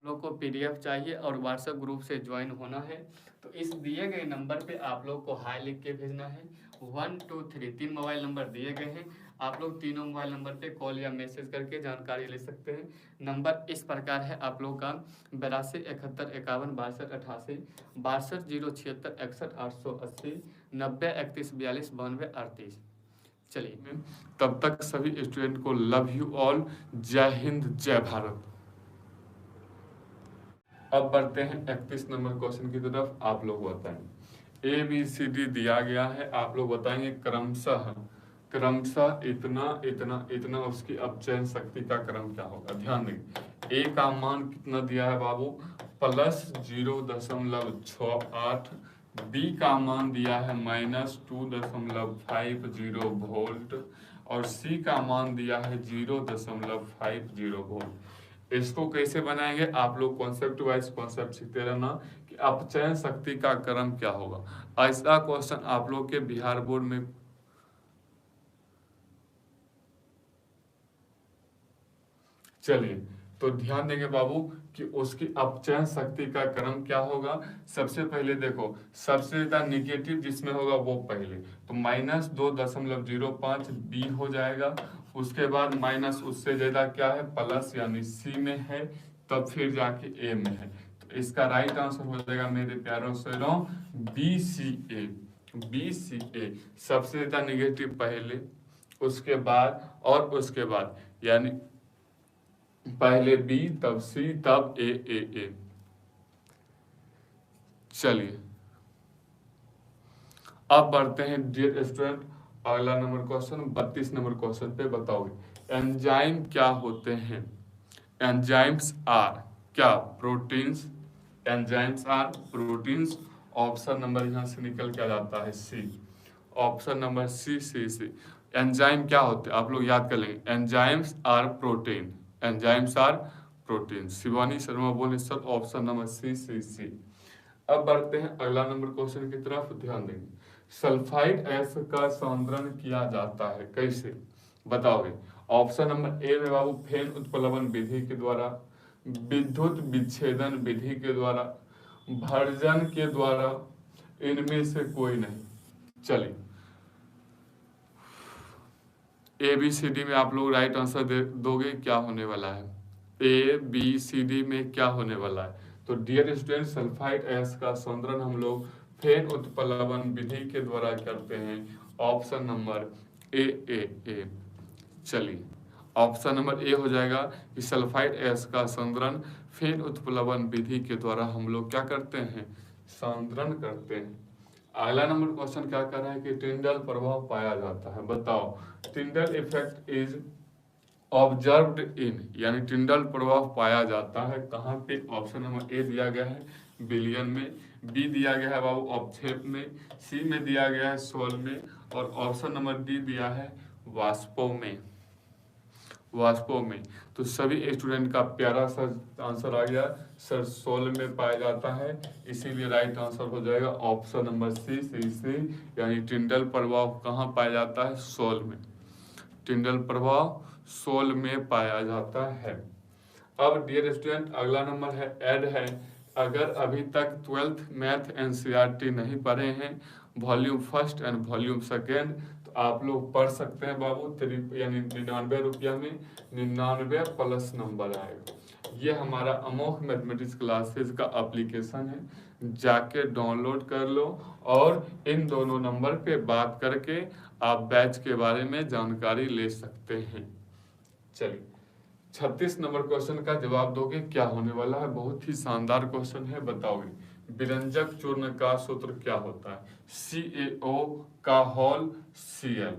लोग को पीडीएफ चाहिए और व्हाट्सएप ग्रुप से ज्वाइन होना है तो इस दिए गए नंबर पे आप लोग को हाई लिख के भेजना है। 1 2 3 3 मोबाइल नंबर दिए गए हैं। आप लोग तीनों मोबाइल नंबर पे कॉल या मैसेज करके जानकारी ले सकते हैं। नंबर इस प्रकार है आप लोग का 82 71 51 62 88 62 076 61 880 90 31 42 92 38। चलिए, तब तक सभी स्टूडेंट को लव यू ऑल। जय हिंद, जय भारत। अब बढ़ते हैं 31 नंबर क्वेश्चन की तरफ। आप लोग बताएं, ए बी सी डी दिया गया है, आप लोग बताएंगे क्रमशः क्रमशः इतना इतना इतना उसकी अपचयन शक्ति का क्रम क्या होगा। ध्यान दें, ए का मान कितना दिया है बाबू, +0.68, बी का मान दिया है -2.50 वोल्ट और सी का मान दिया है 0.50 वोल्ट। इसको कैसे बनाएंगे, आप लोग कॉन्सेप्ट वाइज कॉन्सेप्ट सीखते रहना कि अपचयन शक्ति का क्रम क्या होगा। ऐसा क्वेश्चन आप लोग के बिहार बोर्ड में चलिए तो ध्यान देंगे बाबू कि उसकी अपचयन शक्ति का क्रम क्या होगा। सबसे पहले देखो, सबसे ज्यादा निगेटिव जिसमें होगा वो पहले, तो -2.05 बी हो जाएगा। उसके बाद माइनस उससे ज्यादा क्या है, प्लस यानी सी में है, तब फिर जाके ए में है। तो इसका राइट आंसर हो जाएगा मेरे प्यारों शेरों बी सी ए। बी सी ए सबसे ज्यादा निगेटिव पहले, उसके बाद और उसके बाद, यानी पहले बी तब सी तब ए। चलिए अब बढ़ते हैं डियर स्टूडेंट, अगला नंबर क्वेश्चन 32 नंबर क्वेश्चन पे बताओगे एंजाइम क्या होते हैं। एंजाइम्स आर क्या, proteins. Enzymes are proteins. Option number यहाँ से निकल के आ जाता है C. Option number C. Enzyme क्या होते हैं आप लोग याद कर लेंगे, enzymes are protein. Enzymes are protein. Shivani Sharma बोले सर ऑप्शन नंबर सी। अब बढ़ते हैं अगला नंबर क्वेश्चन की तरफ, ध्यान देंगे सल्फाइड एस का सांद्रण किया जाता है कैसे, बताओगे। ऑप्शन नंबर ए में बाबू फेन उत्प्लवन विधि के द्वारा, विद्युत विच्छेदन विधि के द्वारा, भर्जन के द्वारा, इनमें से कोई नहीं। चलिए ए बी सी डी में आप लोग राइट आंसर दोगे, क्या होने वाला है ए बी सी डी में क्या होने वाला है। तो डियर स्टूडेंट सल्फाइड एस का सांद्रण हम लोग फेन उत्प्लवन विधि के द्वारा करते हैं। Option number A. चलिए ऑप्शन नंबर ए हो जाएगा कि सल्फाइड एस का सांद्रण फेन उत्प्लवन विधि के द्वारा हम लोग क्या करते हैं, सांद्रण करते हैं। अगला नंबर क्वेश्चन क्या कर रहा है कि टिंडल प्रभाव पाया जाता है, बताओ। Tyndall effect is observed in, यानी टिंडल प्रभाव पाया जाता है कहाँ पे। ऑप्शन नंबर ए दिया गया है बिलियन में, बी दिया गया है बाबू अवक्षेप में, सी में दिया गया है सोल में और ऑप्शन नंबर डी दिया है वाष्पों में। वाष्पों में तो सभी स्टूडेंट का प्यारा सा आंसर आ गया सर, सोल में पाया जाता है, इसीलिए राइट आंसर हो जाएगा ऑप्शन नंबर सी। यानी टिंडल प्रभाव कहाँ पाया जाता है, सोल में। टिंडल प्रभाव सोल में पाया जाता है। अब डियर स्टूडेंट अगला नंबर है ऐड है, अगर अभी तक 12th मैथ एनसीईआरटी नहीं पढ़े हैं volume first and volume second, तो आप लोग पढ़ सकते हैं बाबू, यानी 99 रुपया में 99 प्लस नंबर आएगा। ये हमारा अमोघ मैथमेटिक्स क्लासेस का एप्लीकेशन है, जाके डाउनलोड कर लो और इन दोनों नंबर पे बात करके आप बैच के बारे में जानकारी ले सकते हैं। चलिए 36 नंबर क्वेश्चन का जवाब दोगे, क्या होने वाला है, बहुत ही शानदार क्वेश्चन है, बताओगे विरंजक चूर्ण का सूत्र क्या होता है। CaO का होल Cl,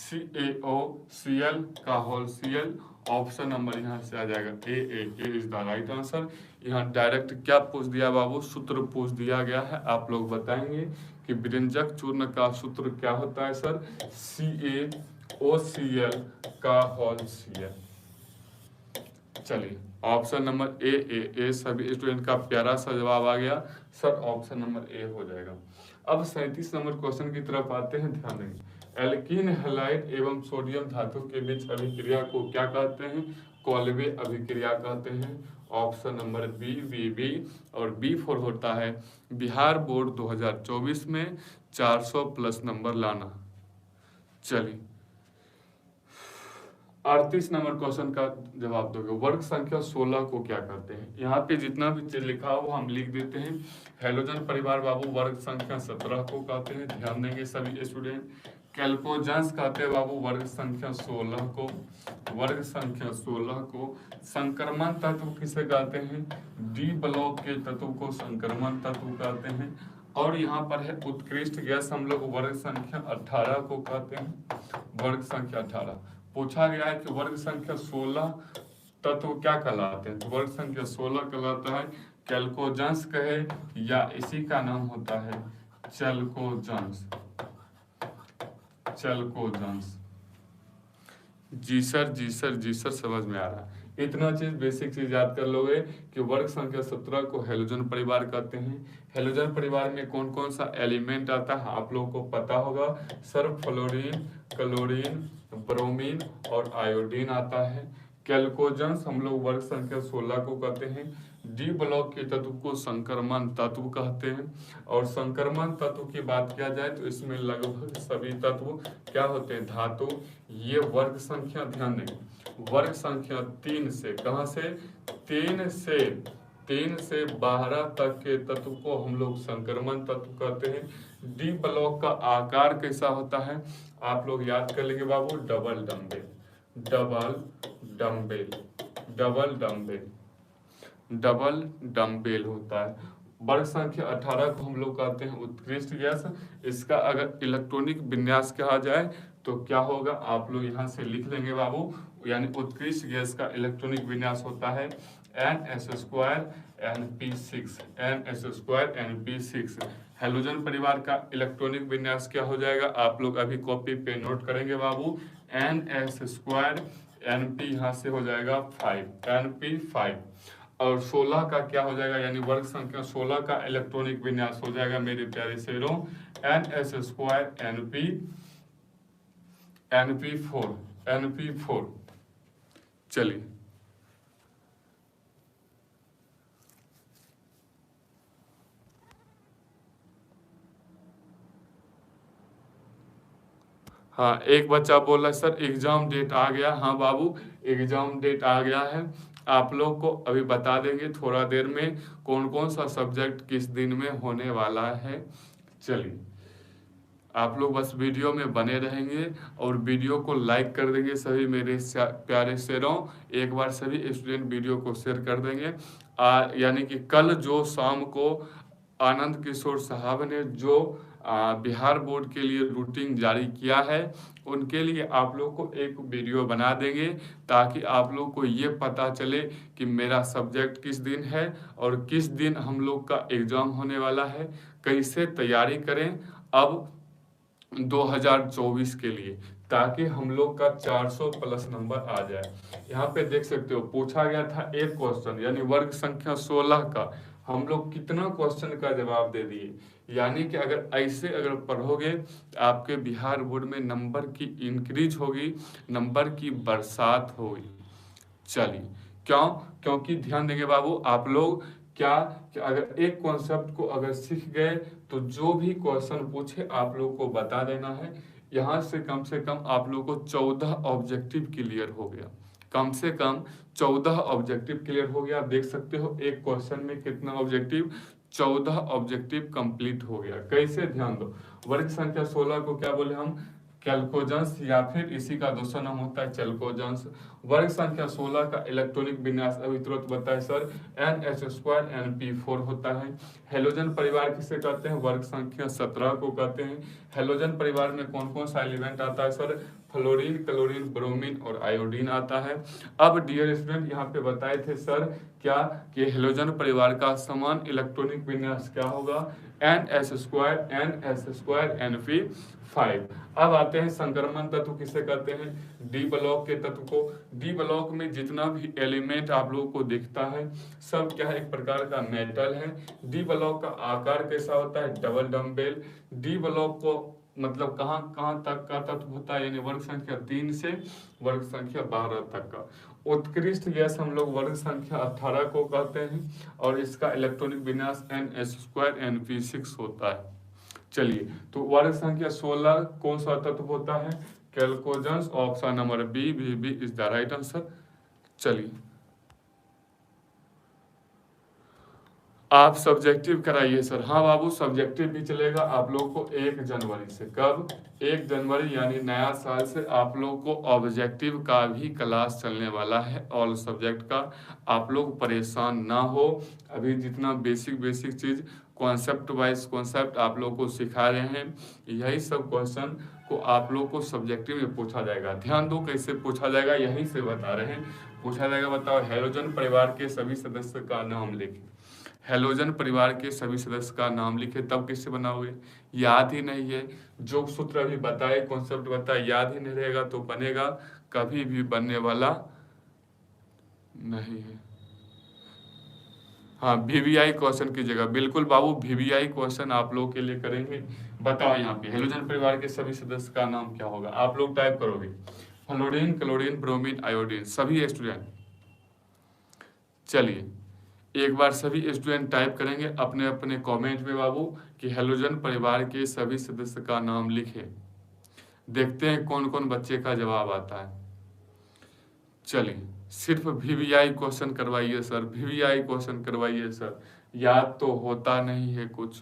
CaOCl का होल Cl। ऑप्शन नंबर यहाँ से आ जाएगा ए इज द राइट आंसर। यहाँ डायरेक्ट क्या पूछ दिया बाबू, सूत्र पूछ दिया गया है, आप लोग बताएंगे कि विरंजक चूर्ण का सूत्र क्या होता है सर, CaOCl का होल Cl। चलिए ऑप्शन नंबर ए सभी स्टूडेंट का प्यारा सा जवाब आ गया सर, ऑप्शन नंबर ए हो जाएगा। अब 37 नंबर क्वेश्चन की तरफ आते हैं, ध्यान देंगे एल्कीन हैलाइड एवं सोडियम धातु के बीच अभिक्रिया को क्या कहते हैं। कॉल्वे अभिक्रिया कहते हैं। ऑप्शन नंबर बी वीबी। और B4 होता है बिहार बोर्ड 2024 में 400 प्लस नंबर लाना। चलिए 38 नंबर क्वेश्चन का जवाब दोगे। वर्ग संख्या 16 को क्या कहते हैं? यहाँ पे जितना भी चीज लिखा हो हम लिख देते हैं। हेलोजन परिवार बाबू वर्ग संख्या 17 को कहते हैं, ध्यान देंगे सभी स्टूडेंट। कैल्कोजेंस कहते हैं बाबू वर्ग संख्या 16 को। वर्ग संख्या 16 को। संक्रमण तत्व किसे कहते हैं? डी ब्लॉक के तत्व को संक्रमण तत्व कहते हैं। और यहाँ पर है उत्कृष्ट गैस, हम लोग वर्ग संख्या 18 को कहते हैं। वर्ग संख्या 18 पूछा गया है कि वर्ग संख्या 16 तत्व क्या कहलाते हैं? तो वर्ग संख्या 16 कहलाता है कैल्कोजेंस कहे या इसी का नाम होता है चैल्कोजेंस। चैल्कोजेंस। जी सर समझ में आ रहा है। इतना चीज बेसिक चीज याद कर लोगे कि वर्ग संख्या 17 को हेलोजन परिवार कहते हैं। हेलोजन परिवार में कौन कौन सा एलिमेंट आता है आप लोगों को पता होगा सर? फ्लोरीन, क्लोरीन, ब्रोमीन और आयोडीन आता है। कैल्कोजेंस हम लोग वर्ग संख्या 16 को कहते हैं। डी ब्लॉक के तत्व को संक्रमण तत्व कहते हैं। और संक्रमण तत्व की बात किया जाए तो इसमें लगभग सभी तत्व क्या होते हैं? धातु। ये वर्ग संख्या ध्यान देंगे, वर्ग संख्या 3 से कहां से? 3 से 12 तक के तत्व को हम लोग संक्रमण तत्व कहते हैं। डी ब्लॉक का आकार कैसा होता है आप लोग याद कर लेंगे बाबू? Double dumbbell. Double dumbbell. Double dumbbell. Double dumbbell होता है। वर्ग संख्या 18 को हम लोग कहते हैं उत्कृष्ट गैस। इसका अगर इलेक्ट्रॉनिक विन्यास कहा जाए तो क्या होगा आप लोग यहाँ से लिख लेंगे बाबू। यानी उत्कृष्ट गैस का इलेक्ट्रॉनिक विन्यास होता है NS2 Np6। NS2 Np6। Halogen परिवार का इलेक्ट्रॉनिक विन्यास क्या हो जाएगा आप लोग अभी कॉपी पे नोट करेंगे बाबू। NS2 Np यहाँ से हो जाएगा 5 Np5। और 16 का क्या हो जाएगा? यानी वर्ग संख्या 16 का इलेक्ट्रॉनिक विन्यास हो जाएगा मेरे प्यारे शेरों NS2 Np4। चलिए हाँ, एक बच्चा बोल रहा है सर एग्जाम डेट आ गया। हाँ बाबू एग्जाम डेट आ गया है, आप लोग को अभी बता देंगे थोड़ा देर में कौन कौन सा सब्जेक्ट किस दिन में होने वाला है। चलिए आप लोग बस वीडियो में बने रहेंगे और वीडियो को लाइक कर देंगे सभी मेरे प्यारे शेरों। एक बार सभी स्टूडेंट वीडियो को शेयर कर देंगे। यानी कि कल जो शाम को आनंद किशोर साहब ने जो बिहार बोर्ड के लिए रूटीन जारी किया है उनके लिए आप लोग को एक वीडियो बना देंगे ताकि आप लोग को ये पता चले कि मेरा सब्जेक्ट किस दिन है और किस दिन हम लोग का एग्जाम होने वाला है, कैसे तैयारी करें अब 2024 के लिए, ताकि हम लोग का 400 प्लस नंबर आ जाए। यहाँ पे देख सकते हो पूछा गया था एक क्वेश्चन, यानी वर्ग संख्या 16 का हम लोग कितना क्वेश्चन का जवाब दे दिए। यानी कि अगर ऐसे अगर पढ़ोगे आपके बिहार बोर्ड में नंबर की इंक्रीज होगी, नंबर की बरसात होगी। चलिए क्यों? क्योंकि ध्यान देंगे बाबू आप लोग क्या कि अगर एक कॉन्सेप्ट को अगर सीख गए तो जो भी क्वेश्चन पूछे आप लोग को बता देना है। यहाँ से कम आप लोग को 14 ऑब्जेक्टिव क्लियर हो गया। कम से कम 14 ऑब्जेक्टिव क्लियर हो गया। आप देख सकते हो एक क्वेश्चन में कितना ऑब्जेक्टिव, 14 ऑब्जेक्टिव कंप्लीट हो गया। कैसे? ध्यान दो, वर्ग संख्या 16 को क्या बोले हम? कैल्कोजेंस, या फिर इसी का दूसरा नाम होता है चैल्कोजेंस। वर्ग संख्या 16 का इलेक्ट्रॉनिक विन्यास अभी तुरंत बताए सर NS2 Np4 होता है। हेलोजन परिवार किसे कहते हैं? वर्ग संख्या 17 को कहते हैं। हेलोजन परिवार में कौन कौन सा एलिमेंट आता है सर? फ्लोरीन, क्लोरीन, ब्रोमीन और आयोडीन आता है। अब डियर स्टूडेंट यहाँ पे बताए थे सर क्या कि हेलोजन परिवार का समान इलेक्ट्रॉनिक विन्यास क्या होगा? NS2 Np5। अब आते हैं संक्रमण तत्व किसे कहते हैं? डी ब्लॉक के तत्व को। डी ब्लॉक में जितना भी एलिमेंट आप लोगों को दिखता है सब क्या है? एक प्रकार का मेटल है। डी ब्लॉक का आकार कैसा होता है? Double dumbbell. डी ब्लॉक को मतलब कहाँ कहाँ तक का तत्व होता है? यानी वर्ग संख्या 3 से वर्ग संख्या 12 तक का। उत्कृष्ट गैस हम लोग वर्ग संख्या 18 को कहते हैं और इसका इलेक्ट्रॉनिक विन्यास NH2 NP6 होता है। चलिए, तो वर्ग संख्या 16 कौन सा तत्व होता है? Chalcogens. Option number B B is the right answer. चलिए, आप सब्जेक्टिव कराइए सर। हाँ बाबू, सब्जेक्टिव भी चलेगा आप लोग को 1 जनवरी से। कब? 1 जनवरी यानी नया साल से आप लोग को ऑब्जेक्टिव का भी क्लास चलने वाला है, ऑल सब्जेक्ट का। आप लोग परेशान ना हो, अभी जितना बेसिक चीज़ कॉन्सेप्ट वाइज कॉन्सेप्ट आप लोग को सिखा रहे हैं, यही सब क्वेश्चन को आप लोग को सब्जेक्टिव में पूछा जाएगा। ध्यान दो कैसे पूछा जाएगा, यहीं से बता रहे हैं। पूछा जाएगा, बताओ हैलोजन परिवार के सभी सदस्य का नाम लिखें। हैलोजन परिवार के सभी सदस्य का नाम लिखे, तब किससे बनाओगे? याद ही नहीं है, जो सूत्र अभी बताए, कॉन्सेप्ट बताए, याद ही नहीं रहेगा तो बनेगा, कभी भी बनने वाला नहीं है। हाँ, VVI क्वेश्चन की जगह, बिल्कुल बाबू VVI क्वेश्चन आप लोग के लिए करेंगे। बताओ यहाँ पे हैलोजन परिवार के सभी सदस्य का नाम क्या होगा? आप लोग टाइप करोगे फ्लोरीन, क्लोरीन, ब्रोमीन, आयोडीन, सभी स्टूडेंट। चलिए, एक बार सभी स्टूडेंट टाइप करेंगे अपने अपने कमेंट में बाबू कि हैलोजन परिवार के सभी सदस्य का नाम लिखे। देखते हैं कौन कौन बच्चे का जवाब आता है। चलिए, सिर्फ VVI क्वेश्चन करवाइए सर, VVI क्वेश्चन करवाइए सर। याद तो होता नहीं है कुछ,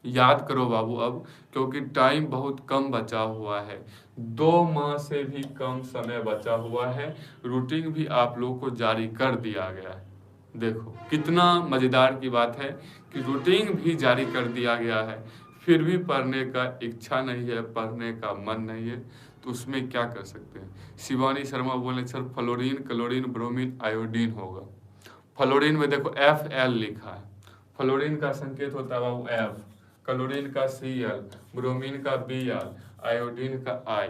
याद करो बाबू अब, क्योंकि टाइम बहुत कम बचा हुआ है, 2 माह से भी कम समय बचा हुआ है। रूटीन भी आप लोग को जारी कर दिया गया है। देखो कितना मज़ेदार की बात है कि रूटीन भी जारी कर दिया गया है, फिर भी पढ़ने का इच्छा नहीं है, पढ़ने का मन नहीं है, तो उसमें क्या कर सकते हैं? शिवानी शर्मा बोले sir fluorine, chlorine, bromine, iodine होगा। फ्लोरीन में देखो FL लिखा है, फ्लोरीन का संकेत होता है बाबू F, क्लोरीन का Cl, ब्रोमीन का Br, आयोडीन का I।